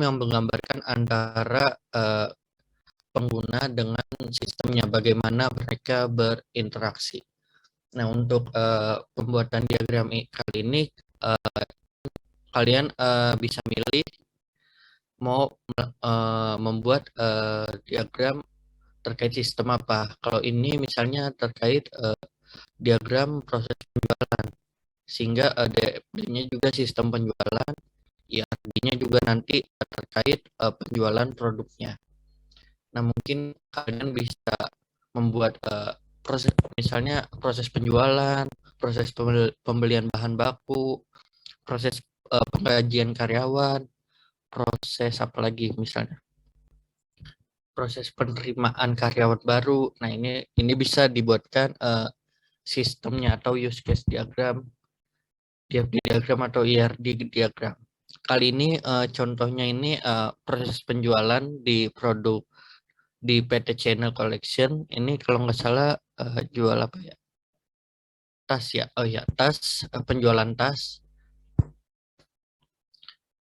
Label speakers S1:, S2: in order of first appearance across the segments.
S1: yang menggambarkan antara pengguna dengan sistemnya, bagaimana mereka berinteraksi. Nah, untuk pembuatan diagram kali ini, kalian bisa milih mau membuat diagram terkait sistem apa. Kalau ini misalnya terkait diagram proses penjualan, sehingga DFD-nya juga sistem penjualan, IRD-nya juga nanti terkait penjualan produknya. Nah, mungkin kalian bisa membuat proses, misalnya proses penjualan, proses pembelian bahan baku, proses penggajian karyawan, proses apa lagi misalnya, proses penerimaan karyawan baru. Nah, ini bisa dibuatkan sistemnya atau use case diagram, diagram atau IRD diagram. Kali ini contohnya ini proses penjualan di produk di PT Channel Collection. Ini kalau nggak salah jual apa ya? Tas ya. Oh ya, tas, penjualan tas.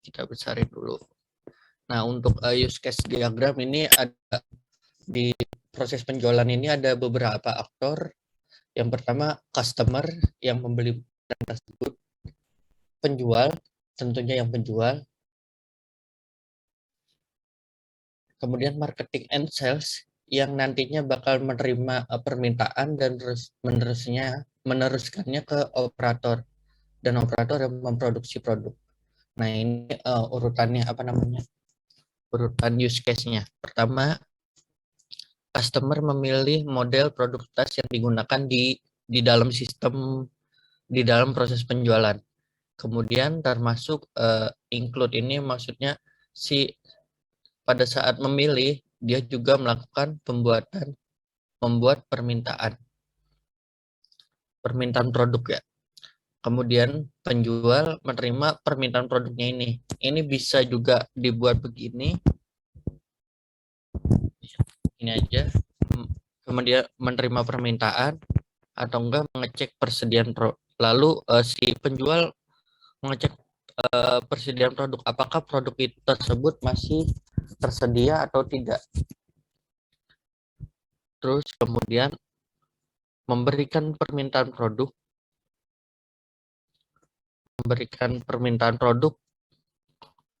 S1: Kita besarin dulu. Nah, untuk use case diagram ini ada di proses penjualan ini ada beberapa aktor. Yang pertama customer yang membeli barang tersebut, penjual, tentunya yang penjual, kemudian marketing and sales yang nantinya bakal menerima permintaan dan meneruskannya ke operator, dan operator yang memproduksi produk. Nah, ini urutannya apa namanya? Urutan use case-nya. Pertama, customer memilih model produk tas yang digunakan di dalam sistem, di dalam proses penjualan. Kemudian termasuk include ini maksudnya si pada saat memilih dia juga melakukan membuat permintaan produk ya. Kemudian penjual menerima permintaan produknya ini. Ini bisa juga dibuat begini. Ini aja. Kemudian menerima permintaan atau enggak mengecek persediaan lalu si penjual mengecek persediaan produk, apakah produk itu tersebut masih tersedia atau tidak. Terus kemudian memberikan permintaan produk,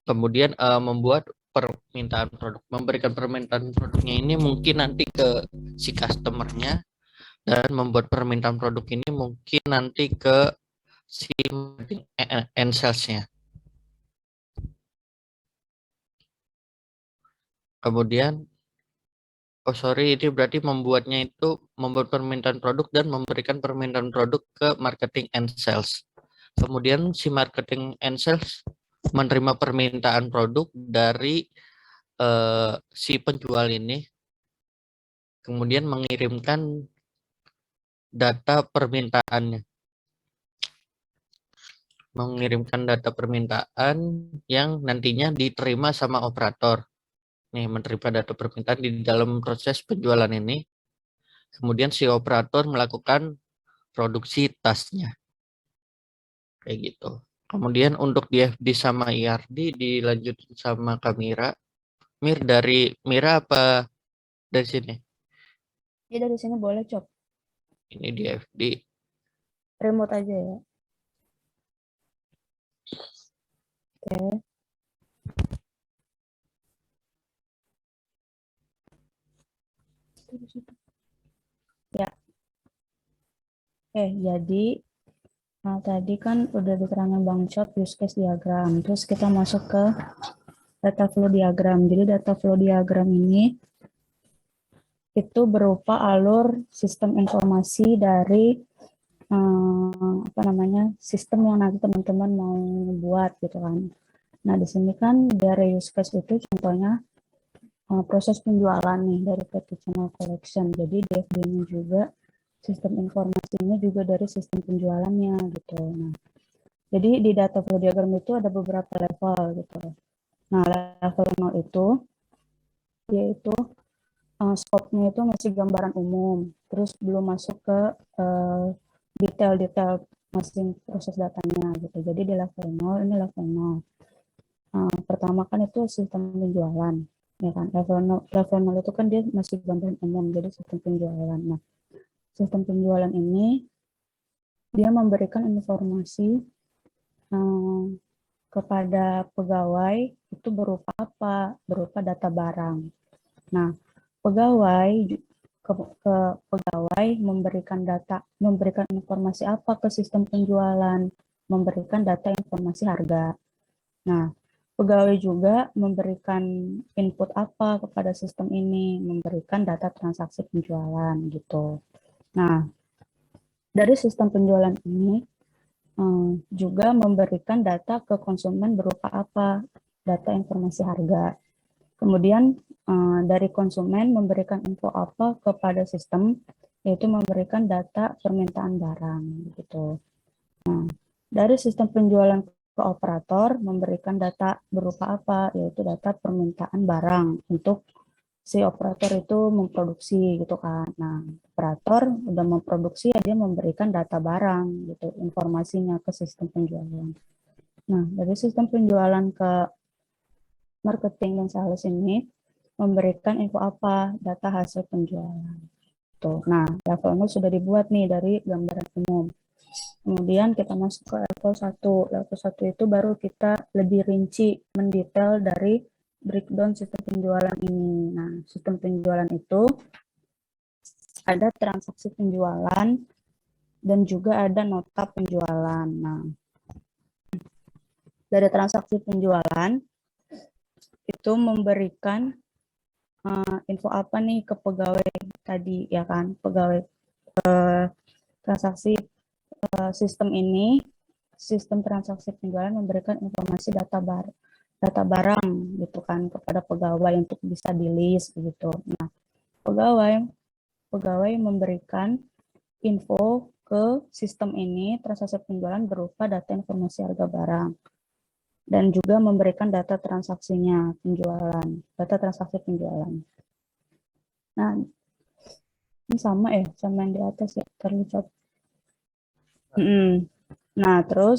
S1: kemudian membuat permintaan produk, memberikan permintaan produknya ini mungkin nanti ke si customernya, dan membuat permintaan produk ini mungkin nanti ke si end sales-nya. Kemudian ini berarti membuatnya itu membuat permintaan produk dan memberikan permintaan produk ke marketing and sales. Kemudian si marketing and sales menerima permintaan produk dari si penjual ini, kemudian mengirimkan data permintaannya, yang nantinya diterima sama operator. Nih, menerima data permintaan di dalam proses penjualan ini. Kemudian si operator melakukan produksi tasnya. Kayak gitu. Kemudian untuk DFD sama IRD dilanjutin sama Kamira. Dari Mira apa dari sini?
S2: Ya dari sini boleh, Cop.
S1: Ini DFD.
S2: Remote aja ya. Oke. Ya. Jadi tadi kan udah diterangin Bang Cop use case diagram. Terus kita masuk ke data flow diagram. Jadi data flow diagram ini itu berupa alur sistem informasi dari sistem yang nanti teman-teman mau buat gitu kan. Nah, di sini kan dari use case itu contohnya proses penjualan nih dari PT Channel Collection. Jadi DFD-nya juga sistem informasinya juga dari sistem penjualannya gitu. Nah, jadi di data flow diagram itu ada beberapa level gitu. Nah, level 0 itu yaitu scope-nya itu masih gambaran umum, terus belum masuk ke detail-detail masing proses datanya gitu. Jadi di level 0 ini level 0. Pertama kan itu sistem penjualan, ya kan. Level 0 itu kan dia masih gambaran umum, jadi sistem penjualan. Nah, sistem penjualan ini dia memberikan informasi kepada pegawai itu berupa apa? Berupa data barang. Nah, pegawai ke pegawai memberikan informasi apa ke sistem penjualan, memberikan data informasi harga. Nah, pegawai juga memberikan input apa kepada sistem ini, memberikan data transaksi penjualan gitu. Nah, dari sistem penjualan ini juga memberikan data ke konsumen berupa apa? Data informasi harga. Kemudian dari konsumen memberikan info apa kepada sistem, yaitu memberikan data permintaan barang gitu. Nah, dari sistem penjualan ke operator memberikan data berupa apa, yaitu data permintaan barang untuk si operator itu memproduksi gitu kan. Nah, operator udah memproduksi, dia memberikan data barang gitu, informasinya ke sistem penjualan. Nah, dari sistem penjualan ke marketing dan sales ini memberikan info apa, data hasil penjualan. Tuh. Nah, levelnya sudah dibuat nih dari gambaran umum. Kemudian kita masuk ke level 1. Level 1 itu baru kita lebih rinci, mendetail dari breakdown sistem penjualan ini. Nah, sistem penjualan itu ada transaksi penjualan dan juga ada nota penjualan. Nah, dari transaksi penjualan itu memberikan info apa nih ke pegawai tadi ya kan, pegawai transaksi sistem ini, sistem transaksi penjualan memberikan informasi data barang gitu kan kepada pegawai untuk bisa di list gitu. Nah, pegawai memberikan info ke sistem ini transaksi penjualan berupa data informasi harga barang dan juga memberikan data transaksinya penjualan, data transaksi penjualan. Nah, ini sama ya, sama yang di atas ya, terlihat. Nah, terus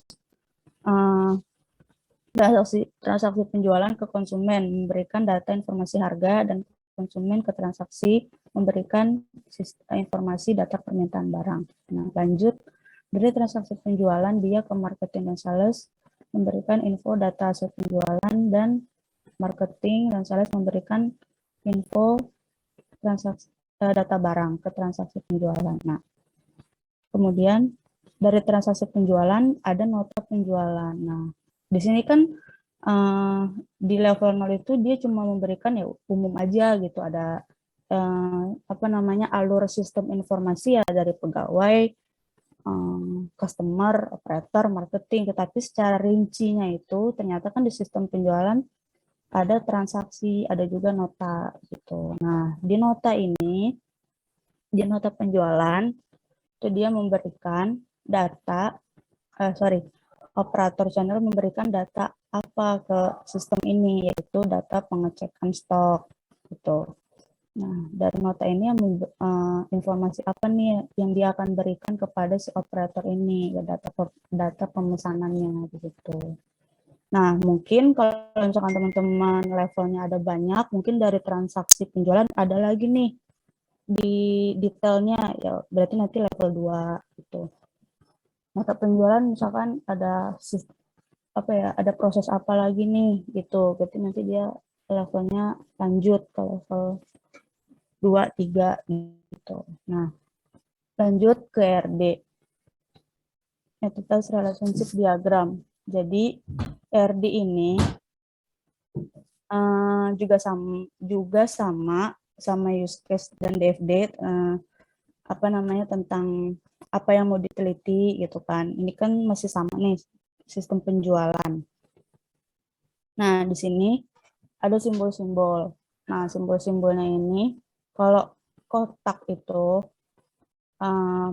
S2: transaksi penjualan ke konsumen memberikan data informasi harga dan konsumen ke transaksi memberikan informasi data permintaan barang. Nah, lanjut dari transaksi penjualan dia ke marketing dan sales memberikan info data hasil penjualan dan marketing dan sales memberikan info transaksi data barang ke transaksi penjualan. Nah, kemudian dari transaksi penjualan ada nota penjualan. Nah, di sini kan di level 0 itu dia cuma memberikan ya umum aja gitu, ada alur sistem informasi ya dari pegawai, customer, operator, marketing, tetapi secara rincinya itu ternyata kan di sistem penjualan ada transaksi, ada juga nota gitu. Nah, di nota penjualan itu dia memberikan data, operator channel memberikan data apa ke sistem ini, yaitu data pengecekan stok gitu. Nah, dari nota ini informasi apa nih yang dia akan berikan kepada si operator ini, ya data pemesanannya begitu. Nah, mungkin kalau misalkan teman-teman levelnya ada banyak, mungkin dari transaksi penjualan ada lagi nih di detailnya, ya berarti nanti level 2 gitu. Nota penjualan misalkan ada ada proses apa lagi nih gitu. Berarti nanti dia levelnya lanjut ke level 2, 3 gitu. Nah, lanjut ke RD. Entitas Relationship Diagram. Jadi RD ini juga sama use case dan DFD tentang apa yang mau diteliti gitu kan. Ini kan masih sama nih sistem penjualan. Nah, di sini ada simbol-simbol. Nah, simbol-simbolnya ini kalau kotak itu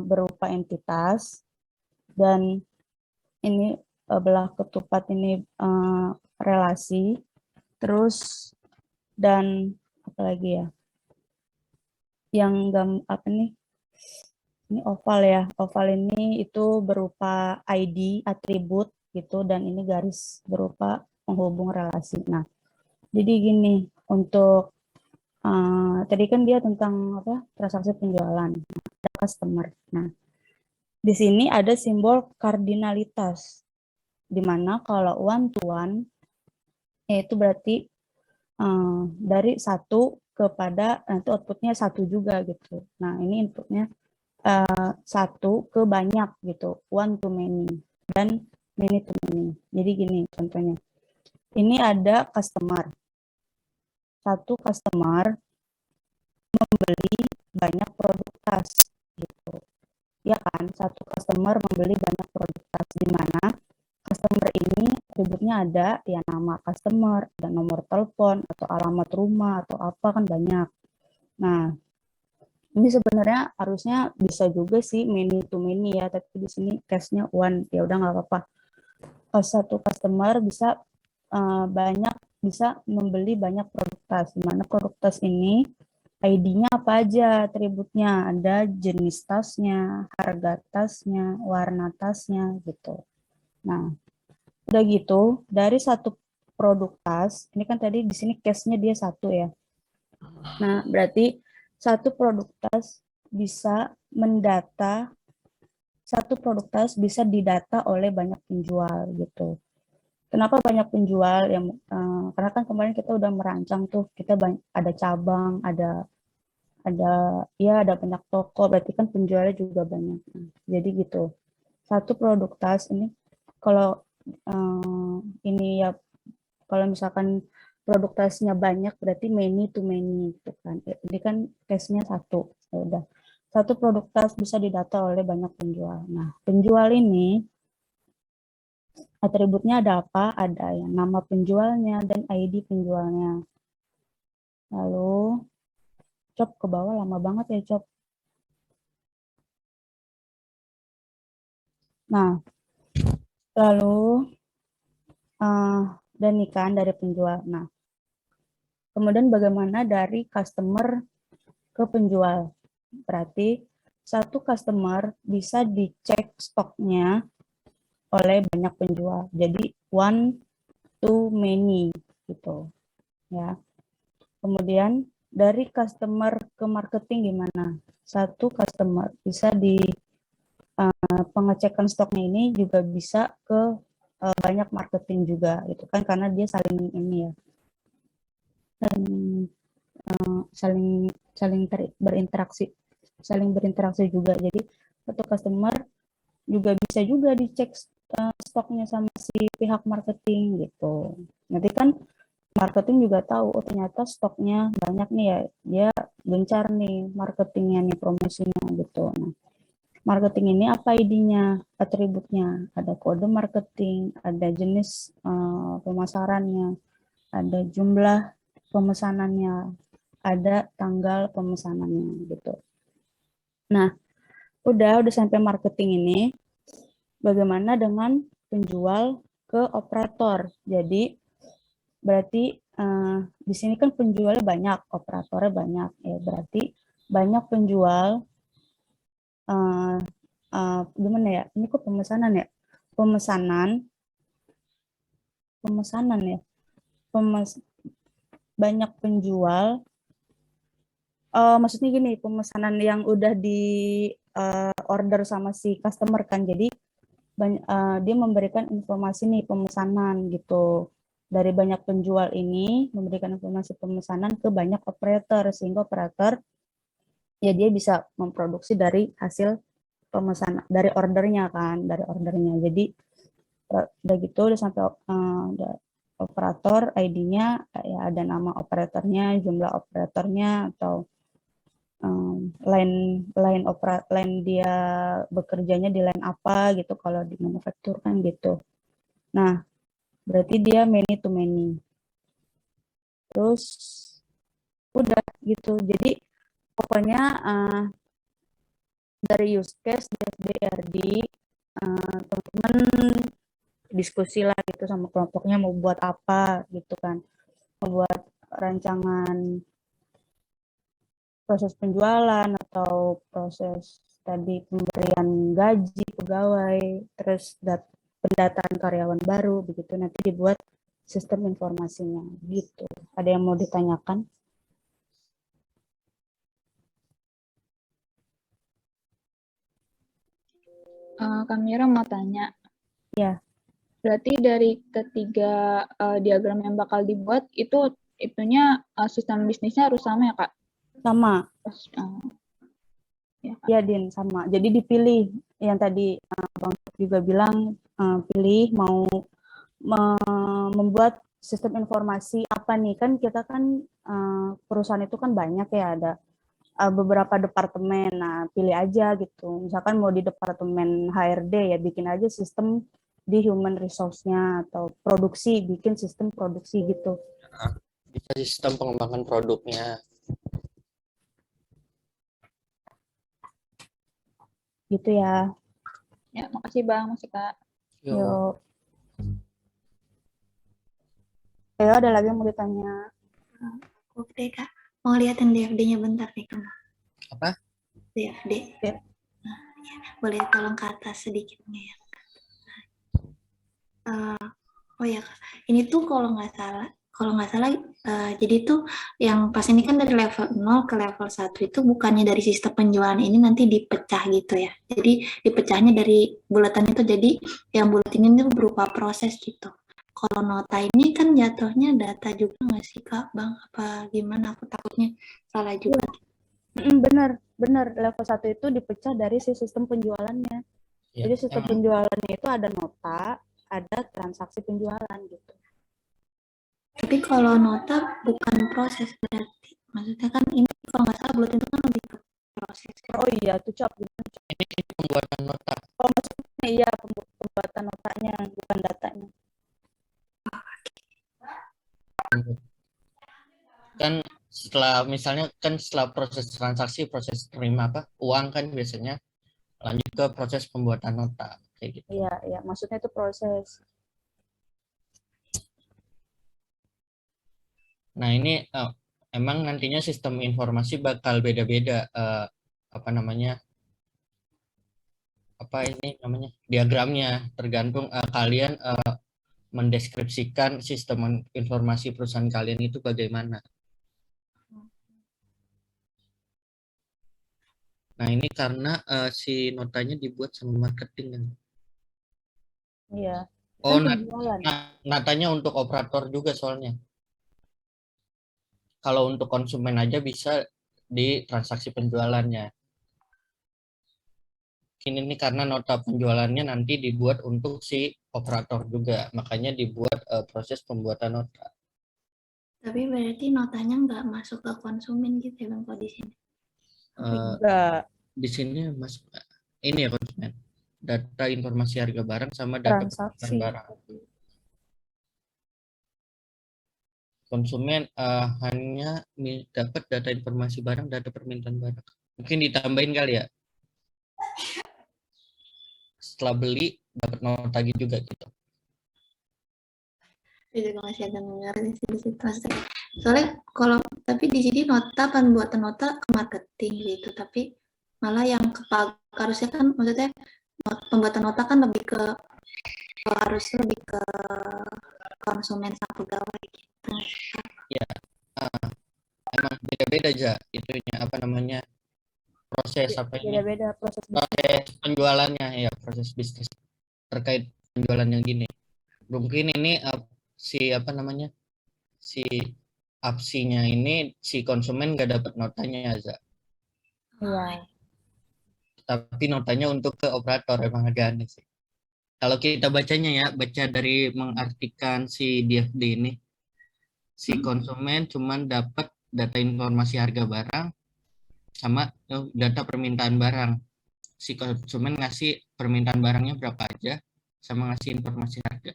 S2: berupa entitas dan ini belah ketupat ini relasi, terus dan apa lagi ya? Yang ini oval ya. Oval ini itu berupa ID, atribut gitu, dan ini garis berupa penghubung relasi. Nah, jadi gini, untuk tadi kan dia tentang apa, transaksi penjualan, ada customer. Nah, di sini ada simbol kardinalitas, di mana kalau one to one, itu berarti dari satu kepada nanti outputnya satu juga gitu. Nah, ini inputnya satu ke banyak gitu, one to many dan many to many. Jadi gini contohnya, ini ada customer, satu customer membeli banyak produk tas gitu, ya kan? Satu customer membeli banyak produk tas, di mana customer ini atributnya ada ya, nama customer dan nomor telepon atau alamat rumah atau apa kan banyak. Nah, ini sebenarnya harusnya bisa juga sih many to many ya, tapi di sini case-nya one, ya udah nggak apa-apa. Satu customer bisa banyak, bisa membeli banyak produk tas, di mana produk tas ini ID-nya apa aja, atributnya ada jenis tasnya, harga tasnya, warna tasnya gitu. Nah, udah gitu dari satu produk tas, ini kan tadi di sini case-nya dia satu ya. Nah, berarti satu produk tas bisa mendata, satu produk tas bisa didata oleh banyak penjual gitu. Kenapa banyak penjual yang karena kan kemarin kita udah merancang tuh, kita ada cabang, ada ya ada banyak toko, berarti kan penjualnya juga banyak. Nah, jadi gitu. Satu produk tas ini kalau ini ya, kalau misalkan produk tasnya banyak berarti many to many gitu kan. Ini kan case-nya satu. Ya udah. Satu produk tas bisa didata oleh banyak penjual. Nah, penjual ini atributnya ada apa? Ada ya nama penjualnya dan ID penjualnya. Lalu Cop ke bawah lama banget ya, Cop. Nah, lalu dan nih kan dari penjual. Nah, kemudian bagaimana dari customer ke penjual? Berarti satu customer bisa dicek stoknya oleh banyak penjual. Jadi one to many gitu ya. Kemudian dari customer ke marketing gimana? Satu customer bisa di pengecekan stoknya ini juga bisa ke banyak marketing juga gitu kan, karena dia saling ini ya, saling saling saling berinteraksi, juga. Jadi satu customer juga bisa juga dicek stoknya sama si pihak marketing gitu. Nanti kan marketing juga tahu, oh ternyata stoknya banyak nih ya, dia gencar nih marketingnya nih, promosinya gitu. Nah, marketing ini apa ID-nya, atributnya, ada kode marketing, ada jenis pemasarannya, ada jumlah pemesanannya, ada tanggal pemesanannya gitu. Nah, udah sampai marketing ini, bagaimana dengan penjual ke operator? Jadi berarti di sini kan penjualnya banyak, operatornya banyak, ya berarti banyak penjual. Gimana ya? Ini kok pemesanan ya? Pemesanan, pemesanan ya. Pemes, banyak penjual. Maksudnya gini, pemesanan yang udah di order sama si customer kan. Jadi dia memberikan informasi nih pemesanan gitu. Dari banyak penjual ini memberikan informasi pemesanan ke banyak operator, sehingga operator ya dia bisa memproduksi dari hasil pemesanan, dari ordernya kan, dari ordernya. Jadi udah gitu udah sampai udah operator, ID-nya ya ada nama operatornya, jumlah operatornya, atau line dia bekerjanya di line apa gitu kalau di manufaktur kan gitu. Nah, berarti dia many to many. Terus udah gitu. Jadi pokoknya dari use case DFBRD, teman-teman diskusi lah gitu sama kelompoknya mau buat apa gitu kan. Membuat rancangan proses penjualan atau proses tadi pemberian gaji pegawai, terus pendataan karyawan baru begitu, nanti dibuat sistem informasinya gitu. Ada yang mau ditanyakan?
S3: Kamira mau tanya.
S2: Ya.
S3: Berarti dari ketiga diagram yang bakal dibuat itunya sistem bisnisnya harus sama ya Kak?
S2: Sama.
S3: Ya,
S2: ya Din, sama. Jadi dipilih yang tadi Bang juga bilang, pilih mau membuat sistem informasi apa nih, kan kita kan perusahaan itu kan banyak ya, ada beberapa departemen. Nah, pilih aja gitu. Misalkan mau di departemen HRD ya bikin aja sistem di human resource-nya, atau produksi bikin sistem produksi gitu.
S1: Bisa sistem pengembangan produknya.
S2: Gitu ya.
S3: Ya, makasih Bang, makasih Kak.
S2: Yuk. Ayo, ada lagi yang mau ditanya?
S4: Oke Kak, mau liatin DFD-nya bentar nih kamu.
S1: Apa?
S4: DFD.
S2: Ya.
S4: Nah, ya. Boleh tolong ke atas sedikit nggak ya? Oh ya Kak, ini tuh kalau nggak salah, jadi tuh yang pas ini kan dari level 0 ke level 1 itu bukannya dari sistem penjualan ini nanti dipecah gitu ya. Jadi dipecahnya dari bulatan itu, jadi yang bulat ini tuh berupa proses gitu. Kalau nota ini kan jatuhnya data juga nggak sih Kak, Bang? Apa gimana? Aku takutnya salah juga.
S2: Benar. Level 1 itu dipecah dari si sistem penjualannya.
S1: Ya,
S2: jadi sistem penjualannya itu ada nota, ada transaksi penjualan gitu.
S4: Tapi kalau nota bukan proses berarti. Maksudnya kan ini kalau nggak salah bulat itu kan lebih ke proses.
S2: Oh iya, tuh Cap.
S1: Ini pembuatan nota.
S2: Oh, maksudnya iya pembuatan notanya, bukan datanya.
S1: Kan setelah proses transaksi, proses terima uang kan biasanya lanjut ke proses pembuatan nota kayak gitu.
S2: Iya, maksudnya itu proses.
S1: Nah, ini emang nantinya sistem informasi bakal beda-beda diagramnya, tergantung kalian mendeskripsikan sistem informasi perusahaan kalian itu bagaimana. Nah, ini karena si notanya dibuat sama marketing kan.
S2: Iya.
S1: Oh,
S2: Kan
S1: notanya untuk operator juga soalnya. Kalau untuk konsumen aja bisa di transaksi penjualannya. Ini karena nota penjualannya nanti dibuat untuk si operator juga, makanya dibuat proses pembuatan nota.
S4: Tapi berarti notanya nggak masuk ke konsumen gitu ya Bang, kalau di sini?
S2: Enggak.
S1: Di sini masuk ini ya konsumen. Data informasi harga barang sama data
S2: Transaksi
S1: barang. Konsumen hanya dapat data informasi barang, data permintaan barang. Mungkin ditambahin kali ya. Setelah beli dapat nota juga gitu.
S4: Itu masih agak mengerti sih di situ. Soalnya kalau tapi di sini nota pembuatan nota ke marketing gitu, tapi malah yang harusnya kan maksudnya pembuatan nota kan harusnya lebih ke konsumen sama pegawai gitu.
S1: Ya, emang beda-beda aja itunya proses
S2: beda-beda proses
S1: penjualannya ya, proses bisnis terkait penjualan yang gini. Mungkin ini si apsinya ini si konsumen nggak dapat notanya aja.
S2: Iya.
S1: Tapi notanya untuk ke operator, emang agak aneh sih. Kalau kita bacanya ya, baca dari mengartikan si DFD ini, si konsumen cuman dapat data informasi harga barang sama data permintaan barang. Si konsumen ngasih permintaan barangnya berapa aja, sama ngasih informasi harga.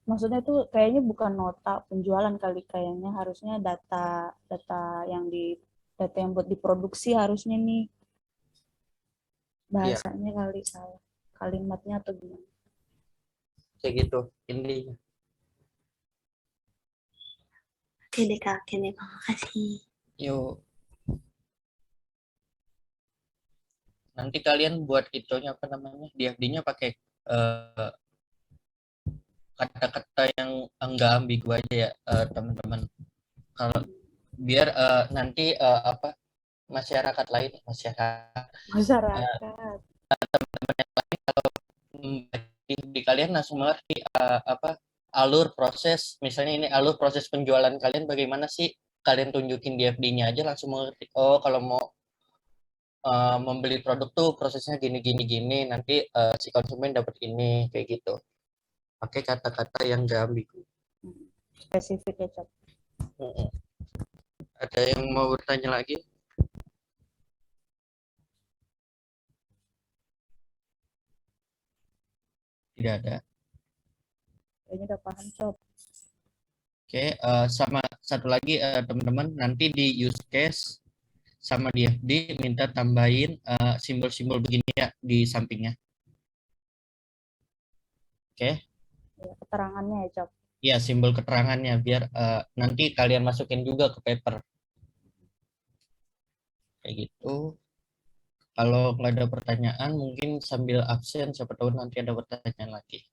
S2: Maksudnya tuh kayaknya bukan nota penjualan kali, kayaknya harusnya data yang buat diproduksi harusnya nih. Bahasanya kali salah. Kalimatnya atau gimana.
S1: Kayak gitu intinya.
S4: Oke deh Kak, makasih.
S1: Yuk. Nanti kalian buat itunya DFD-nya pakai kata-kata yang enggak ambigu aja ya teman-teman. Kalau biar nanti masyarakat lain
S2: Masyarakat.
S1: di kalian langsung mengerti alur proses, misalnya ini alur proses penjualan kalian bagaimana sih, kalian tunjukin di FD-nya aja langsung mengerti. Oh, kalau mau membeli produk tuh prosesnya gini gini gini, nanti si konsumen dapat ini kayak gitu. Pakai kata-kata yang gak ambigu.
S2: Spesifik ya, Cok.
S1: Ada yang mau bertanya lagi? Tidak ada.
S2: Kayaknya udah paham, Cok.
S1: Oke, sama satu lagi teman-teman, nanti di use case sama di FD minta tambahin simbol-simbol begini ya di sampingnya. Oke.
S2: Ya, keterangannya ya, Cok.
S1: Ya, simbol keterangannya biar nanti kalian masukin juga ke paper. Kayak gitu. Kalau nggak ada pertanyaan, mungkin sambil absen, siapa tahu nanti ada pertanyaan lagi.